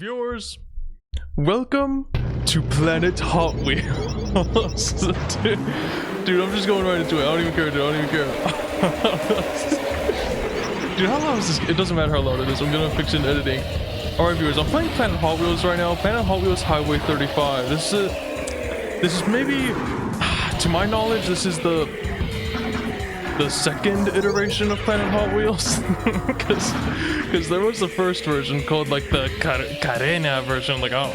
Viewers, welcome to Planet Hot Wheels. Dude, I'm just going right into it. I don't even care, dude. I don't even care. Dude, how long is this? It doesn't matter how long it is. I'm gonna fix it in editing. Alright, viewers, I'm playing Planet Hot Wheels right now. Planet Hot Wheels Highway 35. This is maybe, to my knowledge, this is the second iteration of Planet Hot Wheels. Because there was the first version called like the Carena version. Like, I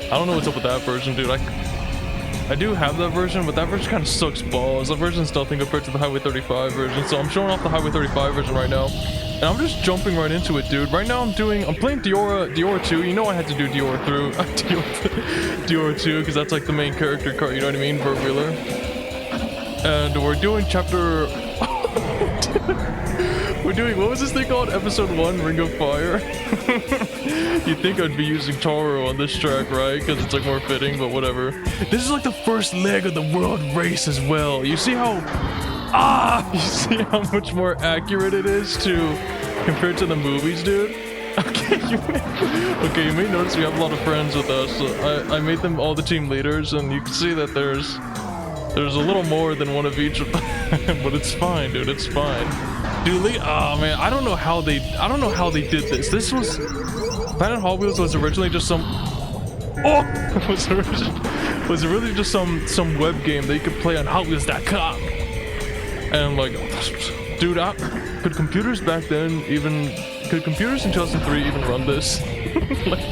don't know what's up with that version, dude. I do have that version, but that version kind of sucks balls. That version's nothing compared to the Highway 35 version. So I'm showing off the Highway 35 version right now, and I'm just jumping right into it, dude. Right now I'm playing Diora 2. You know I had to do Diora through Diora 2 because that's like the main character car. You know what I mean? Vert Wheeler. And we're doing chapter. We're doing, what was this thing called? Episode 1, Ring of Fire. You'd think I'd be using Taro on this track, right? Because it's like more fitting, but whatever. This is like the first leg of the world race as well. You see how you see how much more accurate it is compared to the movies, dude? Okay, you may notice we have a lot of friends with us. I made them all the team leaders, and you can see that there's a little more than one of each of them. But it's fine, dude. It's fine. Dude, oh man, I don't know how they did this. This was Planet Hot Wheels was originally just some was really just some web game that you could play on HotWheels.com. And like, dude, could computers back then could computers in 2003 even run this? Like,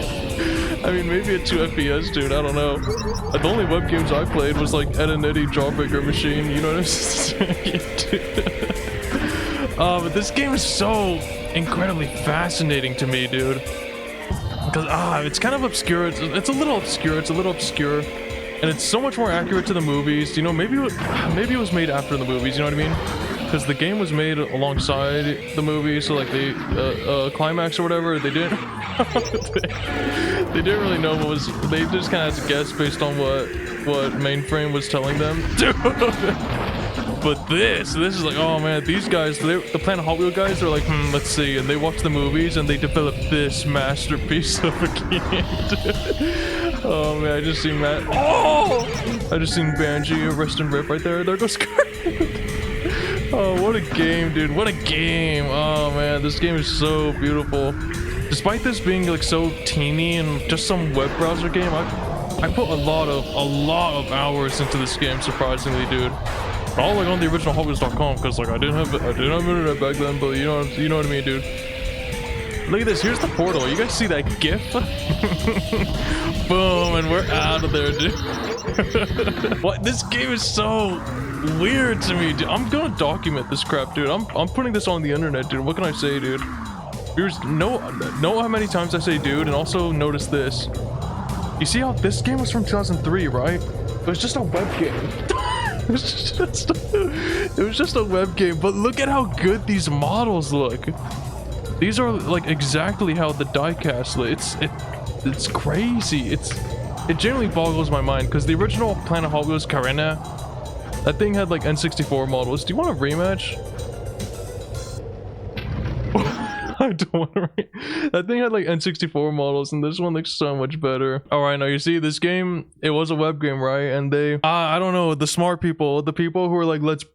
I mean, maybe at 2 FPS, dude, I don't know. The only web games I played was like Ed and Eddie Jawbreaker Machine, you know what I'm saying? But this game is so incredibly fascinating to me, dude. Because, it's kind of obscure. It's a little obscure. And it's so much more accurate to the movies. You know, maybe it was made after the movies, you know what I mean? Because the game was made alongside the movie, so like the climax or whatever, they didn't they didn't really know what was, they just kind of had to guess based on what Mainframe was telling them. Dude. But this is like, oh man, these guys, the Planet Hot Wheel guys, they're like, let's see, and they watch the movies and they develop this masterpiece of a game. Oh man, I just seen that. Oh, I just seen Banji rest and rip right there. There goes Kurt. Oh, what a game, dude. What a game. Oh man, this game is so beautiful. Despite this being like so teeny and just some web browser game, I put a lot of hours into this game, surprisingly, dude. All like on the original HotWheels.com, because like I didn't have internet back then, but you know what I mean, dude. Look at this. Here's the portal. You guys see that GIF? Boom, and we're out of there, dude. What? This game is so weird to me, dude. I'm gonna document this crap, dude. I'm putting this on the internet, dude. What can I say, dude? Viewers, know how many times I say dude, and also notice this. You see how this game was from 2003, right? It was just a web game. It was just a web game, but look at how good these models look. These are like exactly how the diecast look. It's crazy. It genuinely boggles my mind, because the original Planet Hot Wheels Carena, that thing had like N64 models. Do you want a rematch? I don't want to. That thing had like N64 models, and this one looks so much better. All right, now you see this game. It was a web game, right? And they, I don't know, the smart people, the people who are like, let's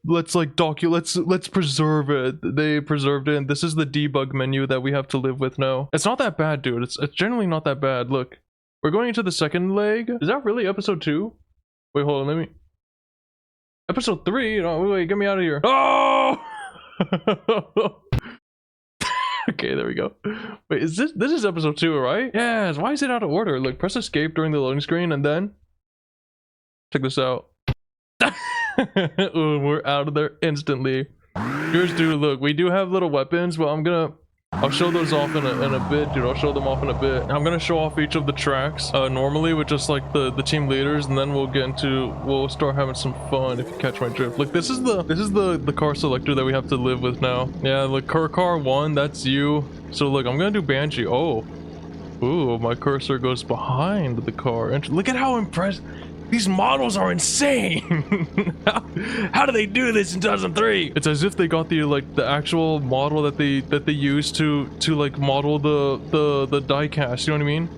preserve it. They preserved it, and this is the debug menu that we have to live with now. It's not that bad, dude. It's generally not that bad. Look, we're going into the second leg. Is that really episode 2? Wait, hold on. Let me. Episode 3? No, wait, get me out of here. Oh! Okay, there we go. Wait, is this is episode 2, right? Yes. Why is it out of order? Look, press escape during the loading screen, and then check this out. Ooh, we're out of there instantly. Here's, dude, look, we do have little weapons, but I'll show those off in a bit, dude. I'll show them off in a bit. I'm gonna show off each of the tracks normally with just like the team leaders, and then we'll start having some fun, if you catch my drift. Look, this is the car selector that we have to live with now. Yeah, look, car 1, that's you. So look, I'm gonna do Banji. Oh, ooh, my cursor goes behind the car. And look at how impressed. These models are insane. How do they do this in 2003? It's as if they got the like the actual model that they used to like model the die cast. You know what I mean?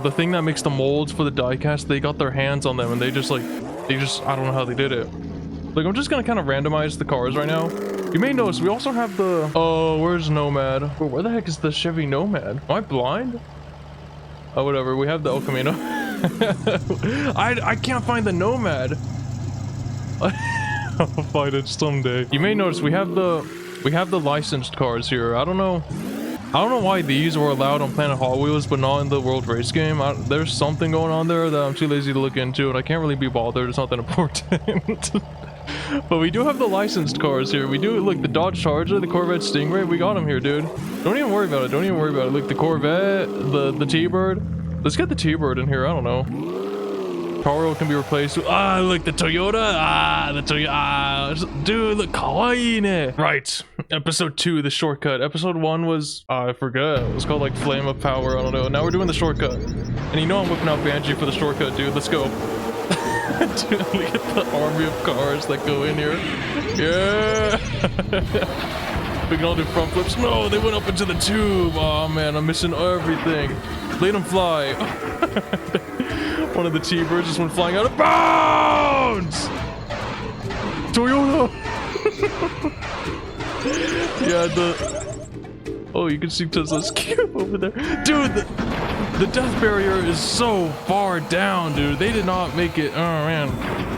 The thing that makes the molds for the die cast, they got their hands on them and they just I don't know how they did it. Like, I'm just gonna kind of randomize the cars right now. You may notice we also have the... Oh, where's Nomad? Oh, where the heck is the Chevy Nomad? Am I blind? Oh, whatever. We have the El Camino. I can't find the Nomad. I'll find it someday. You may notice we have the licensed cars here. I don't know why these were allowed on Planet Hot Wheels but not in the World Race game. There's something going on there that I'm too lazy to look into, and I can't really be bothered. It's not that important. But we do have the licensed cars here. We do, look, the Dodge Charger, the Corvette Stingray, we got them here, dude. Don't even worry about it. Don't even worry about it. Look, the Corvette, the T-Bird. Let's get the T-Bird in here. I don't know. Taro can be replaced with, look, the Toyota. The Toyota. Dude, look, kawaii ne. Right. Episode 2, the shortcut. Episode 1 was, I forget. It was called, like, Flame of Power. I don't know. Now we're doing the shortcut. And you know I'm whipping out Banji for the shortcut, dude. Let's go. Dude, look at the army of cars that go in here. Yeah. We can all do front flips. No, they went up into the tube. Oh man, I'm missing everything. Let them fly. One of the T-Birds just went flying out of bounds. Toyota. Yeah, oh, you can see Tesla's cube over there. Dude, the death barrier is so far down, dude. They did not make it. Oh man,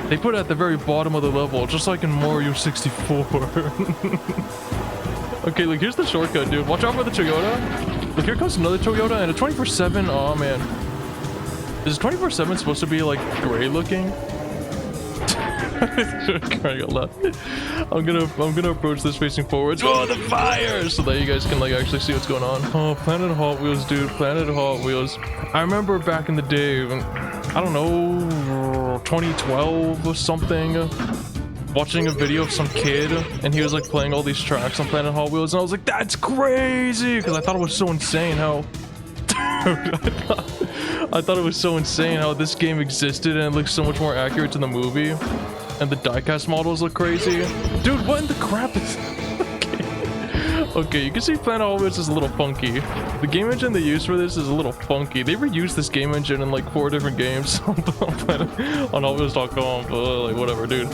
they put it at the very bottom of the level, just like in Mario 64. Okay, look, here's the shortcut, dude. Watch out for the Toyota. Look, here comes another Toyota and a 24/7. Oh man, is 24/7 supposed to be like gray looking? I'm gonna approach this facing forwards. Oh, the fire! So that you guys can like actually see what's going on. Oh, Planet Hot Wheels, dude. Planet Hot Wheels. I remember back in the day, I don't know, 2012 or something, watching a video of some kid and he was like playing all these tracks on Planet Hot Wheels, and I was like, that's crazy, because I thought it was so insane how I thought it was so insane how this game existed and it looks so much more accurate to the movie. And the diecast models look crazy. Dude, what in the crap is... Okay, you can see Planet Hot Wheels is a little funky. The game engine they use for this is a little funky. They reused this game engine in like 4 different games on HotWheels.com, but like whatever, dude.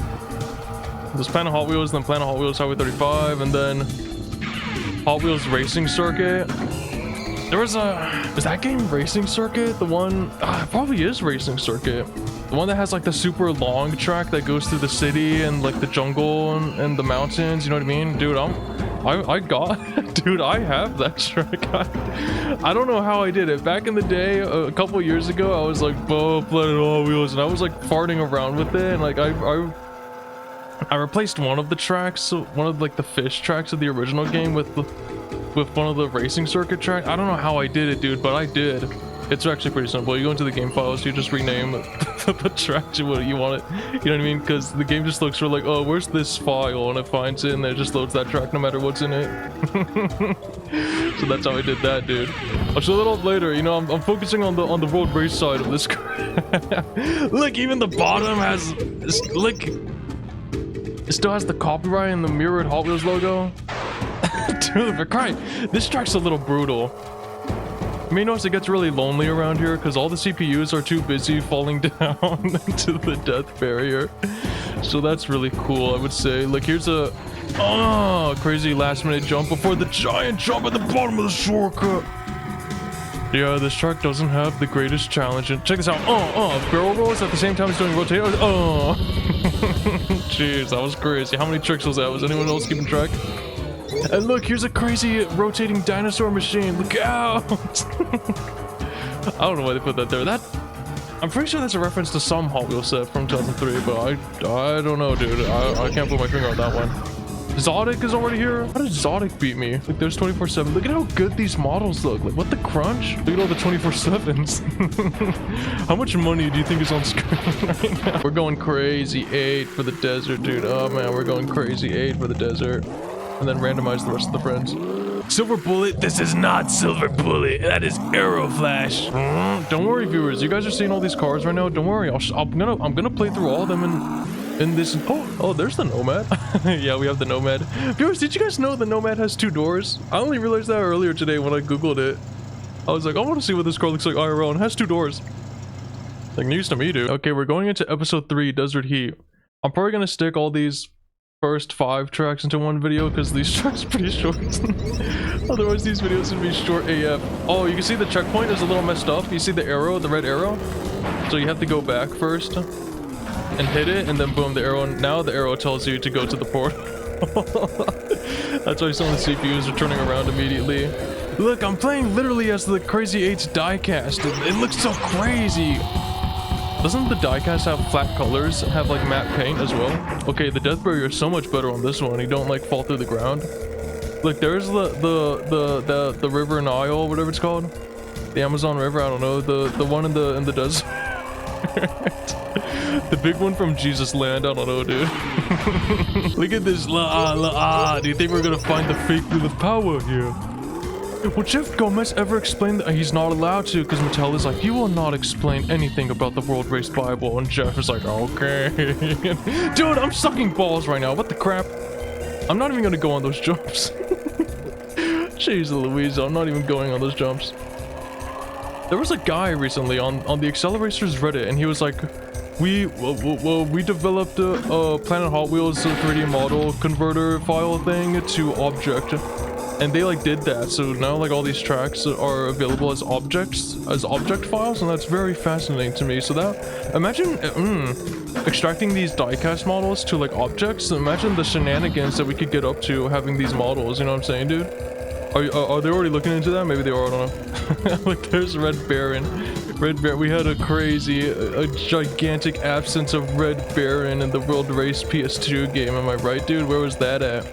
There's Planet Hot Wheels, then Planet Hot Wheels Highway 35, and then Hot Wheels Racing Circuit. There was is that game Racing Circuit? The one, it probably is Racing Circuit. The one that has like the super long track that goes through the city and like the jungle and the mountains, you know what I mean? Dude, dude, I have that track. I don't know how I did it. Back in the day, a couple years ago, I was like, oh, Planet Hot Wheels, and I was like farting around with it, and like I replaced one of the tracks, one of like the fish tracks of the original game with one of the Racing Circuit track. I don't know how I did it, dude, but I did. It's actually pretty simple. You go into the game files, you just rename the track to what you want it. You know what I mean? Because the game just looks for like, oh, where's this file? And it finds it, and then it just loads that track no matter what's in it. So that's how I did that, dude. I'll show that off later. You know, I'm focusing on the road race side of this. Look, even the bottom has, look, it still has the copyright and the mirrored Hot Wheels logo. Dude, for crying, this track's a little brutal. You may notice it gets really lonely around here because all the CPUs are too busy falling down into the death barrier. So that's really cool, I would say. Like, here's a crazy last minute jump before the giant jump at the bottom of the shortcut. Yeah, this track doesn't have the greatest challenge. And check this out. Barrel rolls at the same time as doing rotate. Jeez, that was crazy. How many tricks was that? Was anyone else keeping track? And look, here's a crazy rotating dinosaur machine. Look out! I don't know why they put that there. I'm pretty sure that's a reference to some Hot Wheels set from 2003, but I don't know, dude. I can't put my finger on that one. Zodic is already here? How did Zodic beat me? Like, there's 24/7. Look at how good these models look. Like, what the crunch? Look at all the 24/7s. How much money do you think is on screen right now? We're going crazy 8 for the desert, dude. Oh man, we're going crazy 8 for the desert. And then randomize the rest of the friends. Silver bullet. This is not silver bullet. That is arrow flash. Don't worry, viewers. You guys are seeing all these cars right now. Don't worry. I'm gonna play through all of them in this. Oh, there's the Nomad. Yeah, we have the Nomad. Viewers, did you guys know the Nomad has 2 doors? I only realized that earlier today when I googled it. I was like, I want to see what this car looks like IRL, and it has 2 doors. Like news to me, dude. Okay, we're going into episode 3, Desert Heat. I'm probably gonna stick all these first 5 tracks into one video because these tracks are pretty short. Otherwise these videos would be short AF. Oh, you can see the checkpoint is a little messed up. You see the arrow, the red arrow? So you have to go back first and hit it, and then boom, the arrow. Now the arrow tells you to go to the port. That's why some of the CPUs are turning around immediately. Look, I'm playing literally as the Crazy 8's diecast. It looks so crazy. Doesn't the diecast have flat colors, have like matte paint as well? Okay, the death barrier is so much better on this one. You don't like fall through the ground. Look, there's the river Nile, whatever it's called, the Amazon River. I don't know, the one in the desert. The big one from Jesus Land. I don't know, dude. Look at this. Do you think we're gonna find the fake wheel of power here? Will Jeff Gomez ever explain that? He's not allowed to, because Mattel is like, you will not explain anything about the World Race Bible, and Jeff is like, okay. Dude, I'm sucking balls right now. What the crap? I'm not even gonna go on those jumps. Jeez Louise, I'm not even going on those jumps. There was a guy recently on the Acceleracers Reddit, and he was like, we developed a Planet Hot Wheels 3D model converter file thing to object. And they like did that, so now like all these tracks are available as objects, as object files, and that's very fascinating to me. So that, imagine extracting these diecast models to like objects. Imagine the shenanigans that we could get up to having these models. You know what I'm saying, dude? Are they already looking into that? Maybe they are. I don't know. Like there's Red Baron. Red Baron. We had a gigantic absence of Red Baron in the World Race PS2 game. Am I right, dude? Where was that at?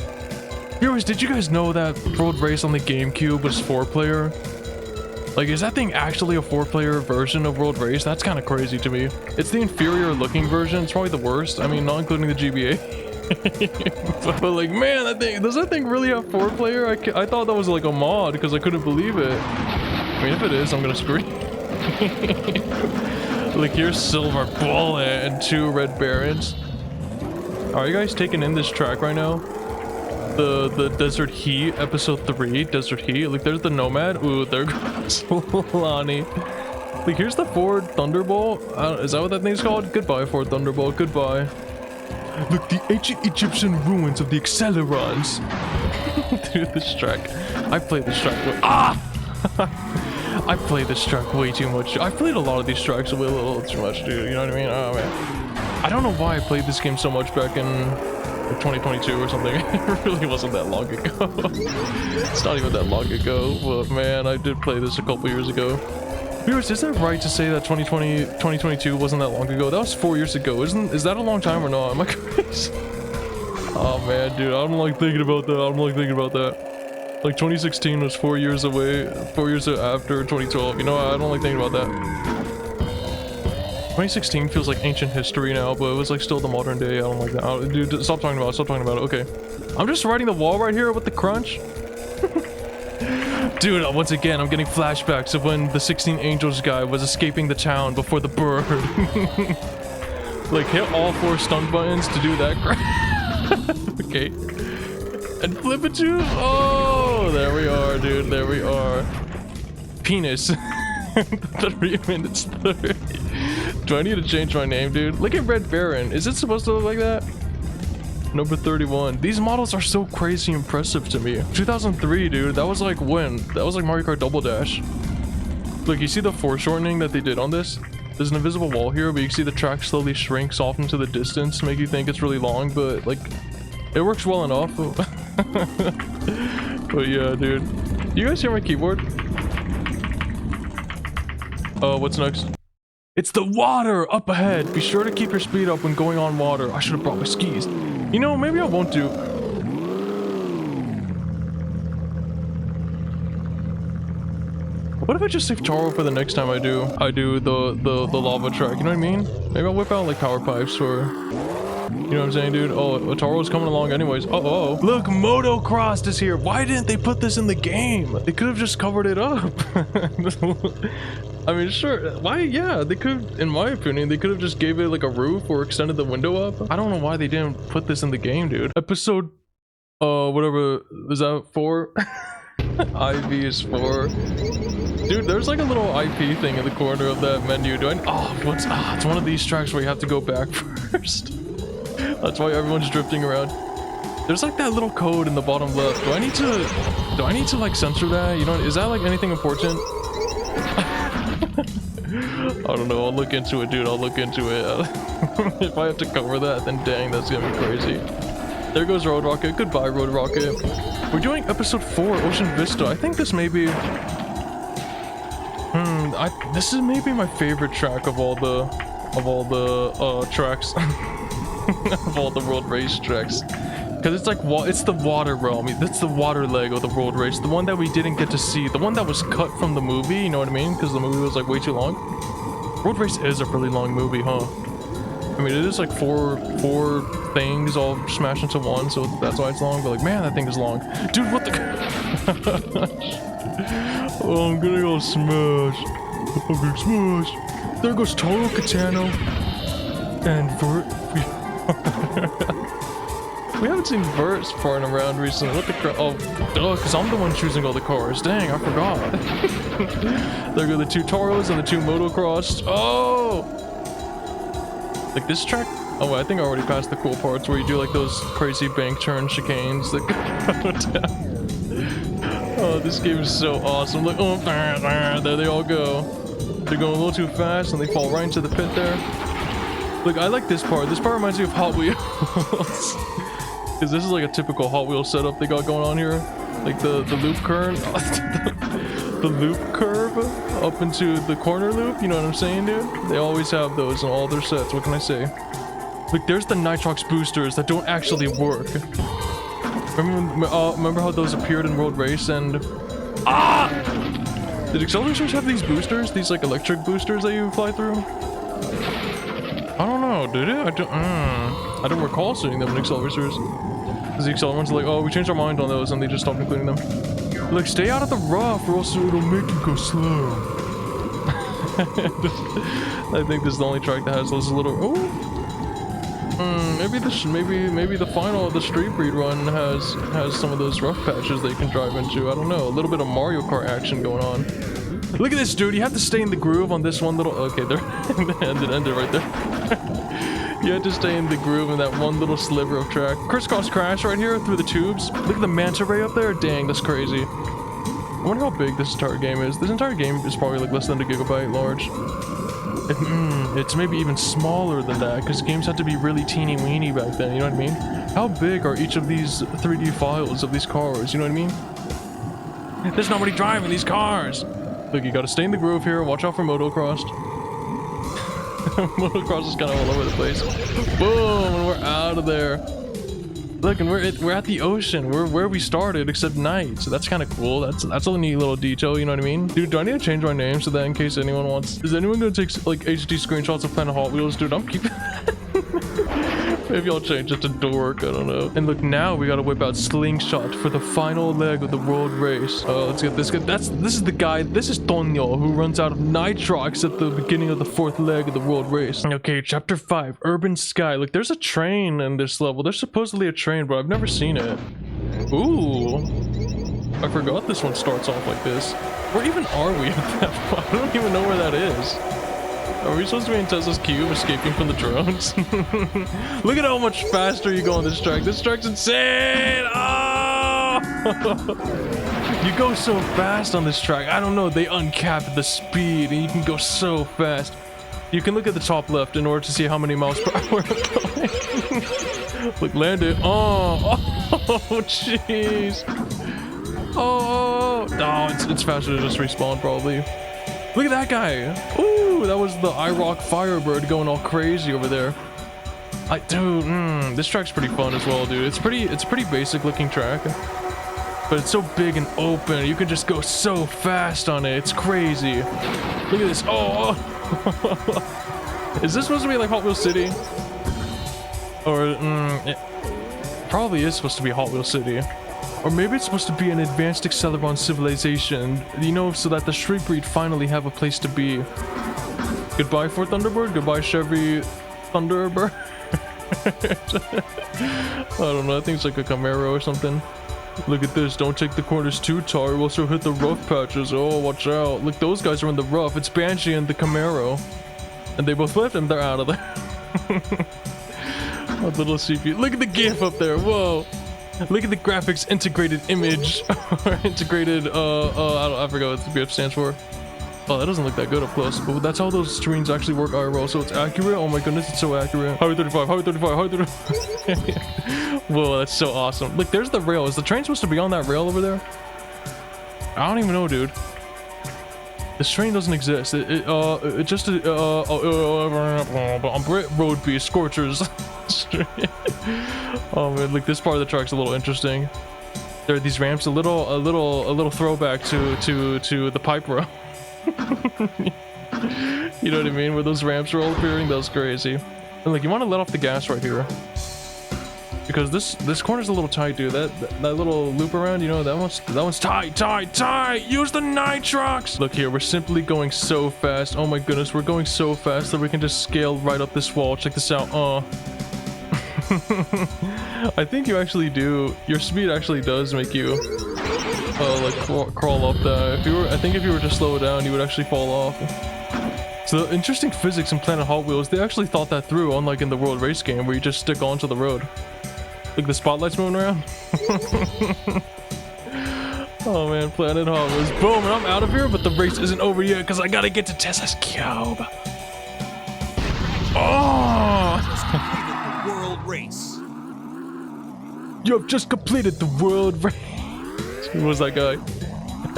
Viewers, did you guys know that World Race on the GameCube was 4-player? Like, is that thing actually a 4-player version of World Race? That's kind of crazy to me. It's the inferior looking version. It's probably the worst. I mean, not including the GBA. but like, man, that thing, does that thing really have 4-player? I thought that was like a mod because I couldn't believe it. I mean, if it is, I'm gonna scream. Like, here's Silver Bullet and 2 Red Barons. Are you guys taking in this track right now? The Desert Heat, episode 3, Desert Heat. Like, there's the Nomad. Ooh, there goes Lonnie. Like, here's the Ford Thunderbolt. Is that what that thing's called? Goodbye, Ford Thunderbolt. Goodbye. Look, the ancient Egyptian ruins of the Accelerons. Dude, this track. I played this track. I played this track way too much. I played a lot of these tracks a little too much, dude. You know what I mean? Oh, man. I don't know why I played this game so much back in 2022 or something. It really wasn't that long ago. It's not even that long ago, but man, I did play this a couple years ago. Viewers, is that right to say that 2022 wasn't that long ago? That was 4 years ago. Is that a long time or not? Am I crazy? Oh man, dude, I don't like thinking about that. I don't like thinking about that. Like 2016 was 4 years away, 4 years after 2012. You know, I don't like thinking about that. 2016 feels like ancient history now, but it was like still the modern day. I don't like that. Dude, stop talking about it. Stop talking about it. Okay. I'm just riding the wall right here with the crunch. Dude, once again, I'm getting flashbacks of when the 16 Angels guy was escaping the town before the bird. Like, hit all 4 stun buttons to do that crap. Okay. And flip it to... Oh, there we are, dude. There we are. Penis. 3 minutes 30. Do I need to change my name, dude? Look at Red Baron. Is it supposed to look like that? Number 31. These models are so crazy impressive to me. 2003, dude. That was like when? That was like Mario Kart Double Dash. Look, you see the foreshortening that they did on this? There's an invisible wall here, but you can see the track slowly shrinks off into the distance to make you think it's really long, but like, it works well enough. But yeah, dude. You guys hear my keyboard? What's next? It's the water up ahead. Be sure to keep your speed up when going on water. I should have brought my skis. You know, maybe I won't do. What if I just save Charo for the next time I do the lava track? You know what I mean? Maybe I'll whip out like power pipes or You know what I'm saying, dude? Oh, Otaro's coming along anyways. Uh-oh. Look, motocross is here. Why didn't they put this in the game? They could have just covered it up. I mean, sure. Why? Yeah, they could, in my opinion, they could have just gave it like a roof or extended the window up. I don't know why they didn't put this in the game, dude. Episode, whatever, is that 4? IV is 4. Dude, there's like a little IP thing in the corner of that menu. It's one of these tracks where you have to go back first. That's why everyone's drifting around. There's like that little code in the bottom left. Do I need to like censor that? You know, is that like anything important? I don't know. I'll look into it, dude. I'll look into it. If I have to cover that, then dang, that's gonna be crazy. There goes Road Rocket. Goodbye, Road Rocket. We're doing episode 4, Ocean Vista. I think this may be... this is maybe my favorite track of all the tracks. Of all the world race tracks. Because it's like, it's the water realm. That's the water leg of the world race. The one that we didn't get to see. The one that was cut from the movie, you know what I mean? Because the movie was like way too long. World race is a really long movie, huh? I mean, it is like four things all smashed into one, so that's why it's long. But like, man, that thing is long. Dude, what the... Oh, I'm gonna go smash. Okay, smash. There goes Toro Katano. And Vert. We haven't seen Vert farting around recently. What the crap? Oh, duh, because I'm the one choosing all the cars. Dang, I forgot. There go the 2 Toros and the 2 motocross. Oh! Like this track? Oh, I think I already passed the cool parts where you do like those crazy bank turn chicanes that go down. Oh, this game is so awesome. Look, oh, there they all go. They're going a little too fast and they fall right into the pit there. Look, I like this part. This part reminds me of Hot Wheels. Because this is like a typical Hot Wheels setup they got going on here. Like the loop curve. The loop curve up into the corner loop. You know what I'm saying, dude? They always have those in all their sets. What can I say? Look, there's the Nitrox boosters that don't actually work. Remember how those appeared in World Race and... Ah! Did accelerators have these boosters? These like electric boosters that you fly through? I don't know, did it? I don't recall seeing them in accelerators. Because the accelerants are like, oh, we changed our mind on those and they just stopped including them. Look, stay out of the rough or else it'll make you go slow. I think this is the only track that has those little... Oh! Maybe the final of the Street Breed run has some of those rough patches that you can drive into. I don't know. A little bit of Mario Kart action going on. Look at this, dude. You have to stay in the groove on this one little... Okay, there. ended right there. You have to stay in the groove in that one little sliver of track. Crisscross crash right here through the tubes. Look at the manta ray up there. Dang, that's crazy. I wonder how big this entire game is. This entire game is probably like less than a gigabyte large. It's maybe even smaller than that because games had to be really teeny weeny back then, you know what I mean? How big are each of these 3D files of these cars, you know what I mean? There's nobody driving these cars! Look, you gotta stay in the groove here, watch out for motocross. Motocross is kind of all over the place. Boom, and we're out of there. Look, and we're at the ocean. We're where we started, except night. So that's kind of cool. That's a neat little detail. You know what I mean? Dude, do I need to change my name so that in case anyone wants? Is anyone gonna take like HD screenshots of Planet Hot Wheels? Dude, I'm keeping. Maybe I'll change it to Dork. I don't know. And look, now we gotta whip out Slingshot for the final leg of the world race. Let's get this guy. This is the guy. This is Tonyo, who runs out of Nitrox at the beginning of the 4th leg of the world race. Okay, chapter 5, Urban Sky. Look, there's a train in this level. There's supposedly a train, but I've never seen it. Ooh. I forgot this one starts off like this. Where even are we at that point? I don't even know where that is. Are we supposed to be in Tesla's cube escaping from the drones? Look at how much faster you go on this track. This track's insane! Oh! You go so fast on this track. I don't know, they uncapped the speed and you can go so fast. You can look at the top left in order to see how many miles per hour I'm going. Look, land it. Oh, jeez. Oh, no, it's faster to just respawn probably. Look at that guy. Ooh, that was the IROC Firebird going all crazy over there. Dude, this track's pretty fun as well, dude. It's a pretty basic looking track, but it's so big and open. You can just go so fast on it. It's crazy. Look at this. Oh. Is this supposed to be like Hot Wheels City? Or it probably is supposed to be Hot Wheel City. Or maybe it's supposed to be an advanced Acceleron civilization, you know, so that the street breed finally have a place to be. Goodbye for Thunderbird, goodbye Chevy Thunderbird. I don't know, I think it's like a Camaro or something. Look at this, don't take the corners too tight or else you'll hit the rough patches. Oh, watch out. Look, those guys are in the rough. It's Banshee and the Camaro. And they both left and they're out of there. A little CPU. Look at the GIF up there, whoa. Look at the graphics integrated image. Or integrated, I forgot what the GIF stands for. Oh, that doesn't look that good up close, but that's how those screens actually work IRL, so it's accurate. Oh my goodness, it's so accurate. Highway 35, Highway 35, Highway 35. Whoa, that's so awesome. Look, there's the rail. Is the train supposed to be on that rail over there? I don't even know, dude. This train doesn't exist. It just road beast scorchers. Oh man, look, this part of the track's a little interesting. There are these ramps, a little throwback to the pipe row. You know what I mean? Where those ramps are all appearing, that was crazy. And like, you want to let off the gas right here, because this corner's a little tight, dude. That little loop around, you know, that one's tight. Use the nitrox. Look here, we're simply going so fast. Oh my goodness, we're going so fast that we can just scale right up this wall. Check this out. I think you actually do. Your speed actually does make you like crawl up that. I think if you were to slow it down, you would actually fall off. So the interesting physics in Planet Hot Wheels, they actually thought that through, unlike in the World Race game where you just stick onto the road. Look, the spotlight's moving around. Oh man, Planet Hot Wheels. Boom, and I'm out of here, but the race isn't over yet because I gotta get to Tesla's cube. Oh! World race. You have just completed the world race. Who was that guy?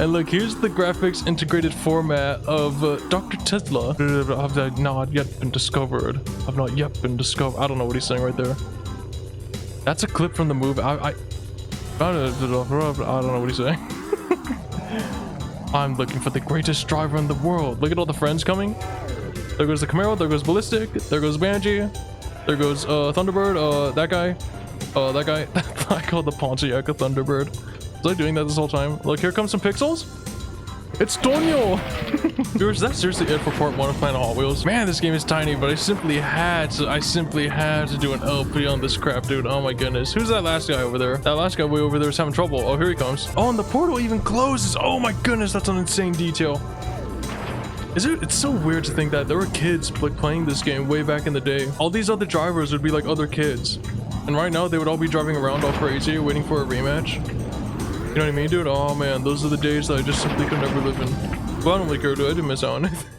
And look, here's the graphics integrated format of Dr. Tezla. I've not yet been discovered. I've not yet been discovered. I don't know what he's saying right there. That's a clip from the movie. I don't know what he's saying. I'm looking for the greatest driver in the world. Look at all the friends coming. There goes the Camaro. There goes Ballistic. There goes Banshee. There goes Thunderbird. That guy. That guy. I called the Pontiac a Thunderbird. Was I doing that this whole time? Look, here comes some pixels. It's Tonyo! Viewers, that's seriously it for part 1 of Planet Hot Wheels. Man, this game is tiny, but I simply had to do an LP on this crap, dude. Oh my goodness. Who's that last guy over there? That last guy way over there is having trouble. Oh, here he comes. Oh, and the portal even closes. Oh my goodness, that's an insane detail. It's so weird to think that there were kids like playing this game way back in the day. All these other drivers would be like other kids. And right now, they would all be driving around all crazy, waiting for a rematch. You know what I mean, dude? Oh man, those are the days that I just simply could never live in. Well, I don't really care, dude. I didn't miss out on anything.